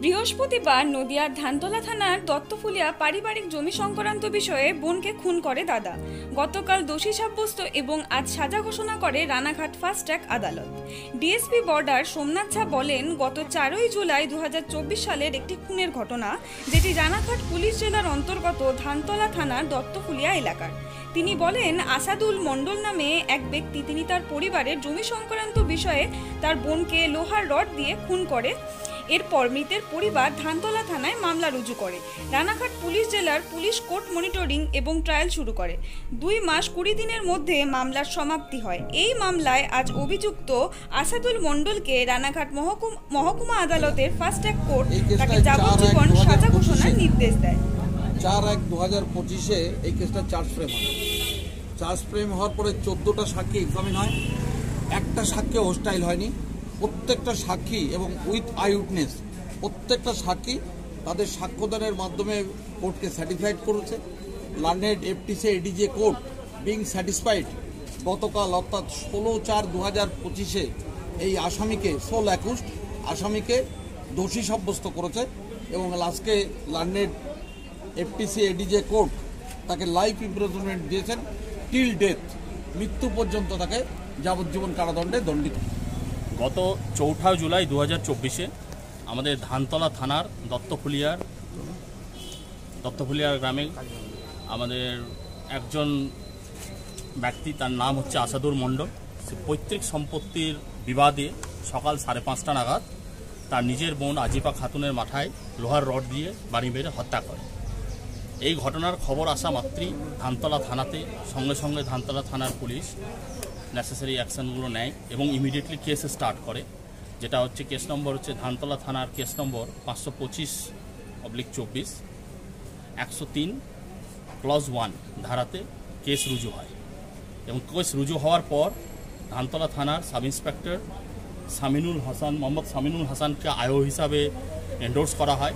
বৃহস্পতিবার নদিয়ার ধানতলা থানার দত্তফুলিয়া পারিবারিক জমি সংক্রান্ত বিষয়ে বোনকে খুন করে দাদা। গতকাল দোষী সাব্যস্ত এবং আজ সাজা ঘোষণা করে রানাঘাট ফাস্ট ট্র্যাক আদালত। ডিএসপি বর্ডার সোমনাথ ঝা বলেন, গত 4 জুলাই 2024 সালের একটি খুনের ঘটনা, যেটি রানাঘাট পুলিশ জেলার অন্তর্গত ধানতলা থানার দত্তফুলিয়া এলাকার। তিনি বলেন, আসাদুল মণ্ডল নামে এক ব্যক্তি, তিনি তার পরিবারের জমি সংক্রান্ত বিষয়ে তার বোনকে লোহার রড দিয়ে খুন করে। এরপর মৃতের পরিবার ধানতলা থানায় মামলা রুজু করে। রানাঘাট পুলিশ জেলার পুলিশ কোর্ট মনিটরিং এবং ট্রায়াল শুরু করে। 2 মাস 20 দিনের মধ্যে মামলার সমাপ্তি হয়। এই মামলায় আজ অভিযুক্ত আসাদুল মণ্ডলকে রানাঘাট মহকুমা আদালতের ফাস্ট ট্র্যাক কোর্ট তাকে যাবজ্জীবন সাজা ঘোষণার নির্দেশ দেয়। 4/1/2025 এই কেসটা চার্জ ফ্রেম হয়। চার্জ ফ্রেম হওয়ার পরে 14টা সাক্ষী এক্সামিন হয়। একটা সাক্ষী হোস্টাইল হয়নি। প্রত্যেকটা সাক্ষী এবং উইথ আই উইটনেস প্রত্যেকটা সাক্ষী তাদের সাক্ষ্যদানের মাধ্যমে কোর্টকে স্যাটিসফাইড করেছে। Learned FTC ADJ court being satisfied গতকাল অর্থাৎ 16/4/2025 এই আসামিকে সোল অ্যাকুজড আসামিকে দোষী সাব্যস্ত করেছে এবং আজকে লার্নেড এফটিসি এডিজে কোর্ট তাকে লাইফ ইমপ্রিজনমেন্ট দিয়েছেন টিল ডেথ, মৃত্যু পর্যন্ত তাকে যাবজ্জীবন কারাদণ্ডে দণ্ডিত। গত 4 জুলাই 2024 আমাদের ধানতলা থানার দত্তফুলিয়ার গ্রামে আমাদের একজন ব্যক্তি, তার নাম হচ্ছে আসাদুল মণ্ডল, সে পৈতৃক সম্পত্তির বিবাদে সকাল 5:30 নাগাদ তার নিজের বোন আজিফা খাতুনের মাথায় লোহার রড দিয়ে বাড়ি মেরে হত্যা করে। এই ঘটনার খবর আসা মাত্রই ধানতলা থানাতে সঙ্গে সঙ্গে ধানতলা থানার পুলিশ নেসেসারি অ্যাকশনগুলো নেয় এবং ইমিডিয়েটলি কেস স্টার্ট করে, যেটা হচ্ছে কেস নম্বর হচ্ছে ধানতলা থানার কেস নম্বর 525/24 103+1 ধারাতে কেস রুজু হয়। এবং কেস রুজু হওয়ার পর ধানতলা থানার সাব ইন্সপেক্টর মোহাম্মদ সামিনুল হাসানকে আয়ো হিসাবে এন্ডোর্স করা হয়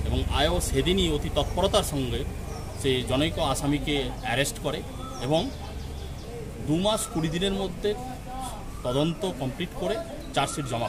এবং আয়ো সেদিনই অতি তৎপরতার সঙ্গে সেই জনৈক আসামিকে অ্যারেস্ট করে এবং 2 মাস 20 দিনের মধ্যে তদন্ত কমপ্লিট করে চার্জশিট জমা